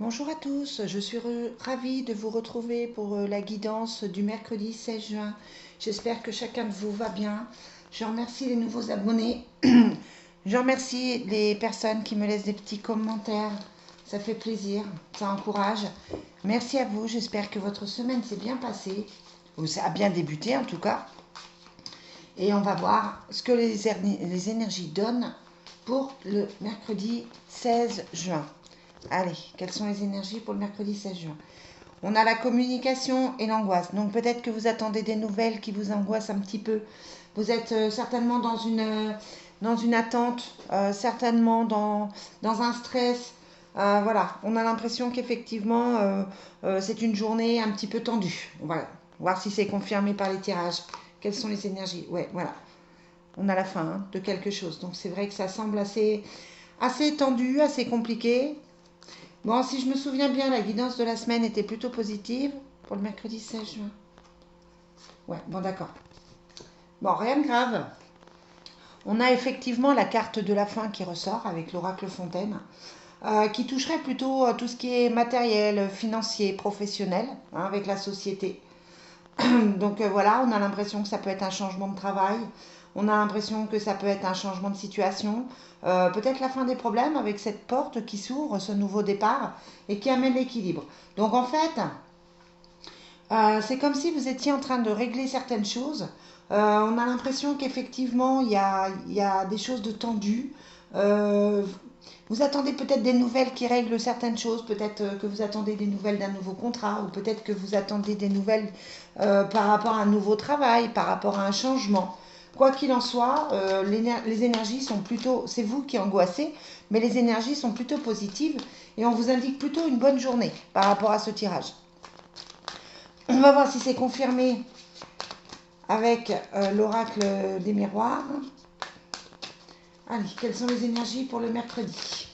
Bonjour à tous, je suis ravie de vous retrouver pour la guidance du mercredi 16 juin. J'espère que chacun de vous va bien. Je remercie les nouveaux abonnés. Je remercie les personnes qui me laissent des petits commentaires. Ça fait plaisir, ça encourage. Merci à vous, j'espère que votre semaine s'est bien passée, ou ça a bien débuté en tout cas. Et on va voir ce que les énergies donnent pour le mercredi 16 juin. Allez, quelles sont les énergies pour le mercredi 16 juin? On a la communication et l'angoisse. Donc peut-être que vous attendez des nouvelles qui vous angoissent un petit peu. Vous êtes certainement dans une attente, certainement dans un stress. Voilà, on a l'impression qu'effectivement, c'est une journée un petit peu tendue. Voilà, voir si c'est confirmé par les tirages. Quelles sont les énergies? Ouais, voilà. On a la fin hein, de quelque chose. Donc c'est vrai que ça semble assez tendu, assez compliqué. Bon, si je me souviens bien, la guidance de la semaine était plutôt positive pour le mercredi 16 juin. Ouais, bon, d'accord. Bon, rien de grave. On a effectivement la carte de la fin qui ressort avec l'oracle Fontaine, qui toucherait plutôt tout ce qui est matériel, financier, professionnel, hein, avec la société. Donc voilà, on a l'impression que ça peut être un changement de travail, on a l'impression que ça peut être un changement de situation, peut-être la fin des problèmes avec cette porte qui s'ouvre, ce nouveau départ, et qui amène l'équilibre. Donc en fait, c'est comme si vous étiez en train de régler certaines choses. On a l'impression qu'effectivement, il y a des choses de tendues. Euh, Vous attendez peut-être des nouvelles qui règlent certaines choses, peut-être que vous attendez des nouvelles d'un nouveau contrat, ou peut-être que vous attendez des nouvelles par rapport à un nouveau travail, par rapport à un changement. Quoi qu'il en soit, les énergies sont plutôt, c'est vous qui angoissez, mais les énergies sont plutôt positives et on vous indique plutôt une bonne journée par rapport à ce tirage. On va voir si c'est confirmé avec l'oracle des miroirs. Allez, quelles sont les énergies pour le mercredi?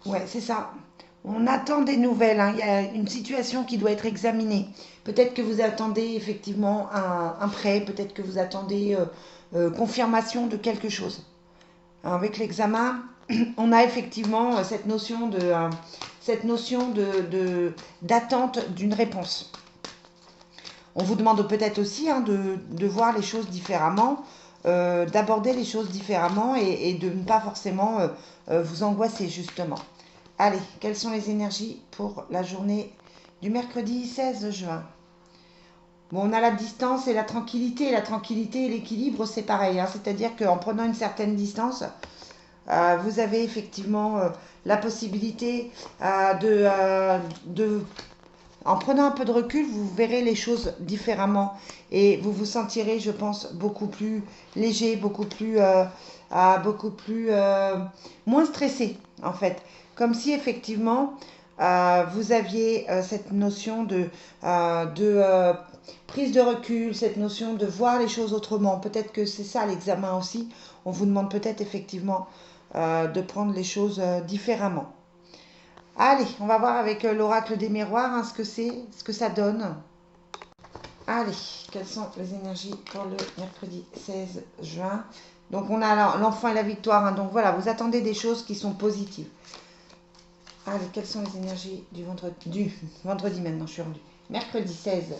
Ouais, c'est ça. On attend des nouvelles, hein. Il y a une situation qui doit être examinée. Peut-être que vous attendez effectivement un prêt, peut-être que vous attendez confirmation de quelque chose. Avec l'examen, on a effectivement cette notion d'attente d'une réponse. On vous demande peut-être aussi hein, de voir les choses différemment, d'aborder les choses différemment et de ne pas forcément vous angoisser justement. Allez, quelles sont les énergies pour la journée du mercredi 16 juin? Bon, on a la distance et la tranquillité. La tranquillité et l'équilibre, c'est pareil. Hein. C'est-à-dire qu'en prenant une certaine distance, vous avez effectivement la possibilité de en prenant un peu de recul, vous verrez les choses différemment et vous vous sentirez, je pense, beaucoup plus léger, beaucoup plus moins stressé en fait. Comme si effectivement vous aviez cette notion de prise de recul, cette notion de voir les choses autrement. Peut-être que c'est ça l'examen aussi. On vous demande peut-être effectivement de prendre les choses différemment. Allez, on va voir avec l'oracle des miroirs hein, ce que c'est, ce que ça donne. Allez, quelles sont les énergies pour le mercredi 16 juin? Donc on a l'enfant et la victoire. Hein, donc voilà, vous attendez des choses qui sont positives. Allez, quelles sont les énergies du vendredi maintenant, je suis rendue. Mercredi 16.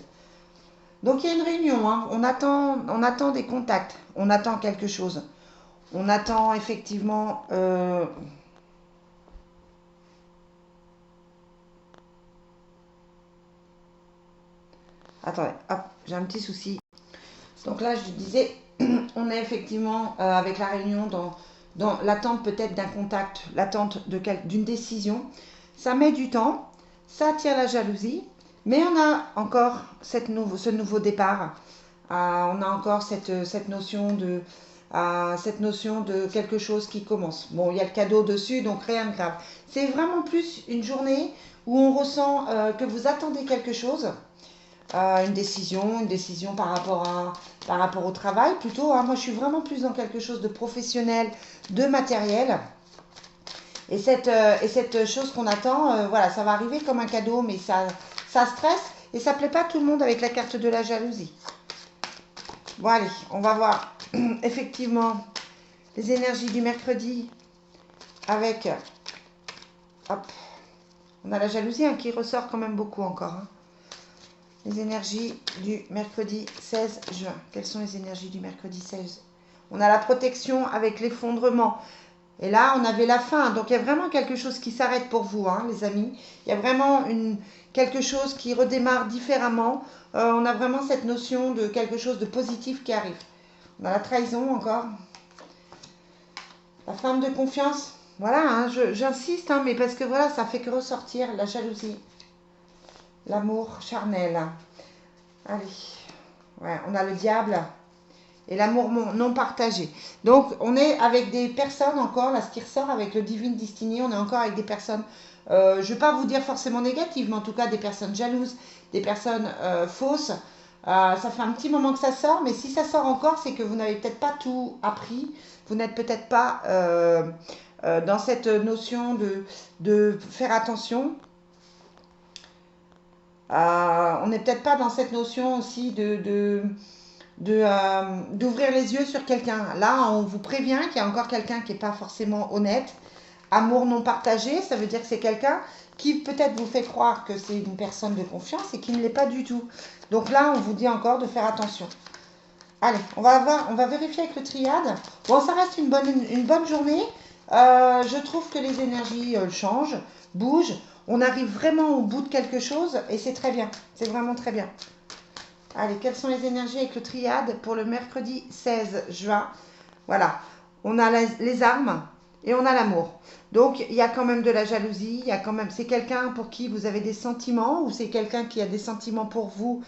Donc il y a une réunion, hein, on attend des contacts, on attend quelque chose. On attend effectivement attendez, hop, j'ai un petit souci. Donc là, je disais, on est effectivement avec la réunion dans l'attente peut-être d'un contact, l'attente d'une décision. Ça met du temps, ça attire la jalousie, mais on a encore ce nouveau départ. On a encore cette notion de quelque chose qui commence. Bon, il y a le cadeau dessus, donc rien de grave. C'est vraiment plus une journée où on ressent que vous attendez quelque chose, une décision par rapport au travail plutôt. Hein. Moi, je suis vraiment plus dans quelque chose de professionnel, de matériel. Et cette chose qu'on attend, voilà, ça va arriver comme un cadeau, mais ça stresse et ça plaît pas tout le monde avec la carte de la jalousie. Bon, allez, on va voir effectivement les énergies du mercredi avec Hop. On a la jalousie hein, qui ressort quand même beaucoup encore. Hein. Les énergies du mercredi 16 juin. Quelles sont les énergies du mercredi 16? On a la protection avec l'effondrement. Et là, on avait la fin. Donc, il y a vraiment quelque chose qui s'arrête pour vous, hein, les amis. Il y a vraiment quelque chose qui redémarre différemment. On a vraiment cette notion de quelque chose de positif qui arrive. On a la trahison encore. La femme de confiance. Voilà, hein, j'insiste, hein, mais parce que voilà, ça fait que ressortir la jalousie. L'amour charnel. Allez. Ouais, on a le diable. Et l'amour non partagé. Donc, on est avec des personnes encore, là, ce qui ressort avec le Divine Destiny, on est encore avec des personnes, je ne vais pas vous dire forcément négatives, mais en tout cas des personnes jalouses, des personnes fausses. Ça fait un petit moment que ça sort, mais si ça sort encore, c'est que vous n'avez peut-être pas tout appris, vous n'êtes peut-être pas dans cette notion de faire attention. On n'est peut-être pas dans cette notion aussi d'ouvrir les yeux sur quelqu'un. Là, on vous prévient qu'il y a encore quelqu'un qui n'est pas forcément honnête. Amour non partagé, ça veut dire que c'est quelqu'un qui peut-être vous fait croire que c'est une personne de confiance et qui ne l'est pas du tout. Donc là, on vous dit encore de faire attention. Allez, on va vérifier avec le triade. Bon, ça reste une bonne journée. Je trouve que les énergies changent, bougent. On arrive vraiment au bout de quelque chose et c'est très bien. C'est vraiment très bien. Allez, quelles sont les énergies avec le triade pour le mercredi 16 juin? Voilà, on a les armes et on a l'amour. Donc, il y a quand même de la jalousie, il y a quand même, c'est quelqu'un pour qui vous avez des sentiments ou c'est quelqu'un qui a des sentiments pour vous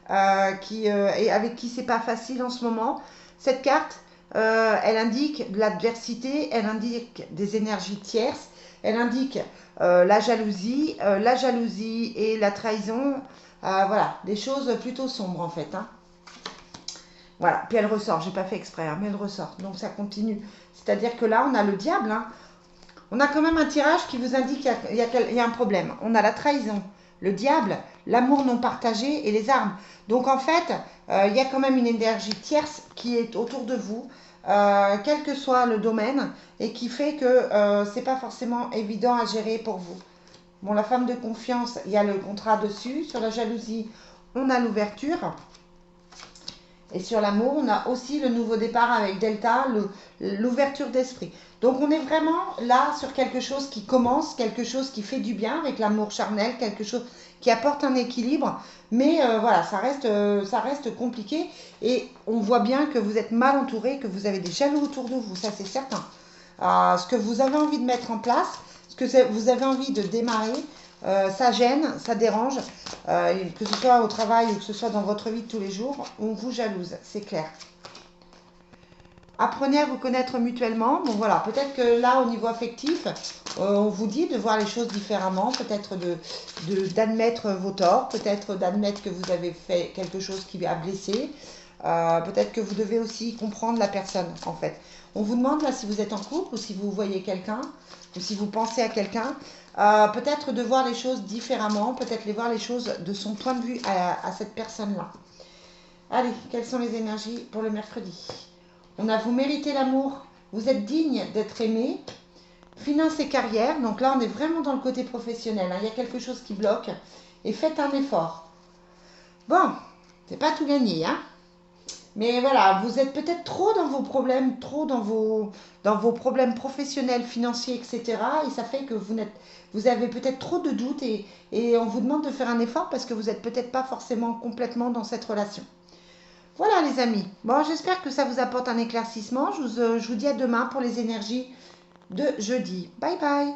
et avec qui c'est pas facile en ce moment. Cette carte, elle indique de l'adversité, elle indique des énergies tierces, elle indique la jalousie et la trahison. Voilà, des choses plutôt sombres en fait. Hein. Voilà, puis elle ressort, j'ai pas fait exprès, hein, mais elle ressort, donc ça continue. C'est-à-dire que là, on a le diable, hein. On a quand même un tirage qui vous indique qu'il y a un problème. On a la trahison, le diable, l'amour non partagé et les armes. Donc en fait, il y a quand même une énergie tierce qui est autour de vous, quel que soit le domaine, et qui fait que c'est pas forcément évident à gérer pour vous. Bon, la femme de confiance, il y a le contrat dessus. Sur la jalousie, on a l'ouverture. Et sur l'amour, on a aussi le nouveau départ avec Delta, l'ouverture d'esprit. Donc on est vraiment là sur quelque chose qui commence, quelque chose qui fait du bien avec l'amour charnel, quelque chose qui apporte un équilibre. Mais voilà, ça reste compliqué. Et on voit bien que vous êtes mal entouré, que vous avez des jaloux autour de vous, ça c'est certain. Ce que vous avez envie de mettre en place, ce que vous avez envie de démarrer, ça gêne, ça dérange, que ce soit au travail ou que ce soit dans votre vie de tous les jours, on vous jalouse, c'est clair. Apprenez à vous connaître mutuellement. Bon voilà, peut-être que là, au niveau affectif, on vous dit de voir les choses différemment, peut-être d'admettre vos torts, peut-être d'admettre que vous avez fait quelque chose qui a blessé, peut-être que vous devez aussi comprendre la personne, en fait. On vous demande là si vous êtes en couple ou si vous voyez quelqu'un, ou si vous pensez à quelqu'un, peut-être de voir les choses différemment, peut-être de voir les choses de son point de vue à cette personne-là. Allez, quelles sont les énergies pour le mercredi? On a vous méritez l'amour, vous êtes digne d'être aimé, finance et carrière, donc là on est vraiment dans le côté professionnel, hein. Il y a quelque chose qui bloque et faites un effort. Bon, c'est pas tout gagné, hein. Mais voilà, vous êtes peut-être trop dans vos problèmes, trop dans vos problèmes professionnels, financiers, etc. Et ça fait que vous avez peut-être trop de doutes et on vous demande de faire un effort parce que vous n'êtes peut-être pas forcément complètement dans cette relation. Voilà les amis. Bon, j'espère que ça vous apporte un éclaircissement. Je vous dis à demain pour les énergies de jeudi. Bye bye.